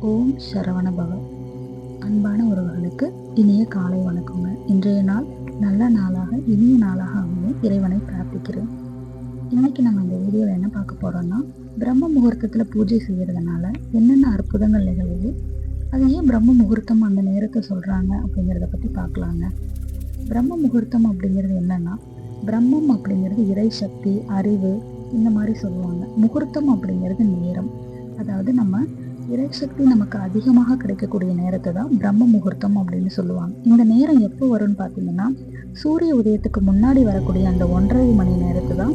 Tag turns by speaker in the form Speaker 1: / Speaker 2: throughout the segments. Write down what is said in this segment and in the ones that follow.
Speaker 1: ஓம் சரவணபவ. அன்பான உறவுகளுக்கு இனிய காலை வணக்கங்க. இன்றைய நாள் நல்ல நாளாக, இனிய நாளாக அமைய இறைவனை பிரார்த்திக்கிறேன். இன்னைக்கு நம்ம இந்த வீடியோவில் என்ன பார்க்க போறோம்னா, பிரம்ம முகூர்த்தத்தில் பூஜை செய்யறதுனால என்னென்ன அற்புதங்கள் நிகழ்வுது, அது ஏன் பிரம்ம முகூர்த்தம் அந்த நேரத்தை சொல்றாங்க அப்படிங்கிறத பற்றி பார்க்கலாங்க. பிரம்ம முகூர்த்தம் அப்படிங்கிறது என்னன்னா, பிரம்மம் அப்படிங்கிறது இறை சக்தி, அறிவு, இந்த மாதிரி சொல்லுவாங்க. முகூர்த்தம் அப்படிங்கிறது நேரம். அதாவது நம்ம இறைசக்தி நமக்கு அதிகமாக கிடைக்கக்கூடிய நேரத்தை தான் பிரம்ம முகூர்த்தம் அப்படின்னு சொல்லுவாங்க. இந்த நேரம் எப்போ வரும்னு பார்த்தீங்கன்னா, சூரிய உதயத்துக்கு முன்னாடி வரக்கூடிய அந்த 1.5 மணி நேரத்தை தான்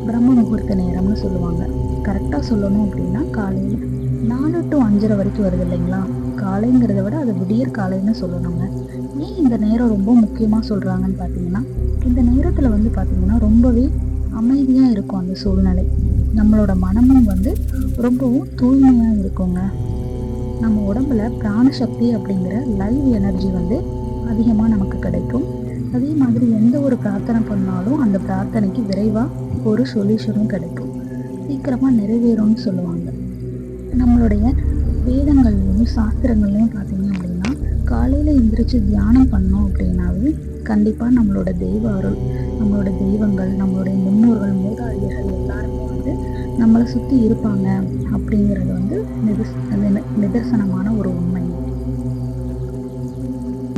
Speaker 1: பிரம்ம முகூர்த்த நேரம்னு சொல்லுவாங்க. கரெக்டாக சொல்லணும் அப்படின்னா காலையில் 4 to 5:30 வரைக்கும் வருது இல்லைங்களா. காலைங்கிறத விட அது விடியற் காலைன்னு சொல்லணுங்க. ஏன் இந்த நேரம் ரொம்ப முக்கியமாக சொல்கிறாங்கன்னு பார்த்தீங்கன்னா, இந்த நேரத்தில் பார்த்தீங்கன்னா ரொம்பவே அமைதியாக இருக்கும் அந்த சூழ்நிலை. நம்மளோட மனமும் ரொம்பவும் தூய்மையாக இருக்குங்க. நம்ம உடம்புல பிராணசக்தி அப்படிங்கிற லைவ் எனர்ஜி அதிகமாக நமக்கு கிடைக்கும். அதே மாதிரி எந்த ஒரு பிரார்த்தனை பண்ணாலும் அந்த பிரார்த்தனைக்கு விரைவாக ஒரு சொல்யூஷனும் கிடைக்கும், சீக்கிரமாக நிறைவேறும்னு சொல்லுவாங்க. நம்மளுடைய வேதங்கள்லையும் சாஸ்திரங்கள்லையும் பார்த்தீங்க அப்படின்னா, காலையில் எந்திரிச்சு தியானம் பண்ணோம் அப்படின்னாவே கண்டிப்பாக நம்மளோட தெய்வ அருள், நம்மளோட தெய்வங்கள், நம்மளுடைய முன்னோர்கள், மூதாதையர்கள் எல்லாருமே நம்மளை சுற்றி இருப்பாங்க அப்படிங்கிறது நிதர்சனமான ஒரு உண்மை.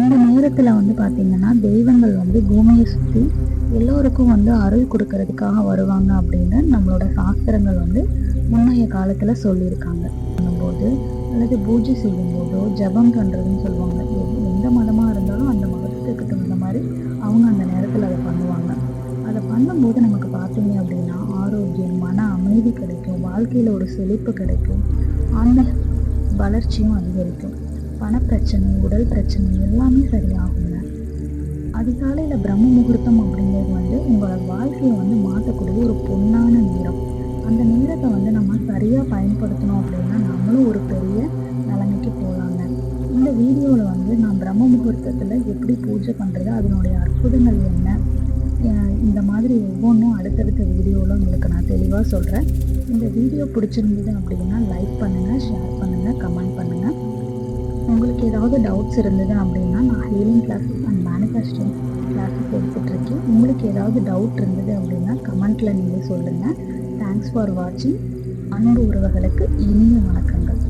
Speaker 1: இந்த நேரத்தில் பார்த்தீங்கன்னா தெய்வங்கள் பூமியை சுற்றி எல்லோருக்கும் அருள் கொடுக்கறதுக்காக வருவாங்க அப்படின்னு நம்மளோட சாஸ்திரங்கள் முன்னைய காலத்தில் சொல்லியிருக்காங்க. பண்ணும்போது அல்லது பூஜை செய்யும் போதோ ஜபம் பண்ணுறதுன்னு சொல்லுவாங்க. எந்த மதமாக இருந்தாலும் அந்த மதத்துக்கு தகுந்த மாதிரி அவங்க அந்த நேரத்தில் அதை பண்ணுவாங்க. அதை பண்ணும்போது நமக்கு பார்த்தீங்க அப்படின்னா ஆரோக்கியம், மன அமைதி கிடைக்கும், வாழ்க்கையில் ஒரு செழிப்பு கிடைக்கும், ஆன்மீக வளர்ச்சியும் அதிகரிக்கும், பணப்பிரச்சனை, உடல் பிரச்சனை எல்லாமே சரியாகுங்க. அதிகாலையில் பிரம்ம முகூர்த்தம் அப்படிங்கிறது உங்களோட வாழ்க்கையை மாற்றக்கூடிய ஒரு பொன்னான நேரம். அந்த நேரத்தை நம்ம சரியாக பயன்படுத்தணும் அப்படின்னா நம்மளும் ஒரு பெரிய நிலைமைக்கு போகலாங்க. இந்த வீடியோவில் நான் பிரம்ம முகூர்த்தத்தில் எப்படி பூஜை பண்ணுறது, அதனுடைய அற்புதங்கள் என்ன, இந்த மாதிரி ஒவ்வொன்றும் அடுத்தடுத்த வீடியோவில் உங்களுக்கு நான் தெளிவாக சொல்கிறேன். இந்த வீடியோ பிடிச்சிருந்தது அப்படின்னா லைக் பண்ணுங்கள், ஷேர் பண்ணுங்கள், கமெண்ட் பண்ணுங்கள். உங்களுக்கு ஏதாவது டவுட்ஸ் இருந்தது அப்படின்னா நான் healing classes and manifesting classes எடுத்துகிட்ருக்கேன். உங்களுக்கு ஏதாவது டவுட் இருந்தது அப்படின்னா கமெண்ட்டில் நீங்கள் சொல்லுங்கள். தேங்க்ஸ் ஃபார் வாட்சிங். அன்பு உறவுகளுக்கு இனிய வணக்கங்கள்.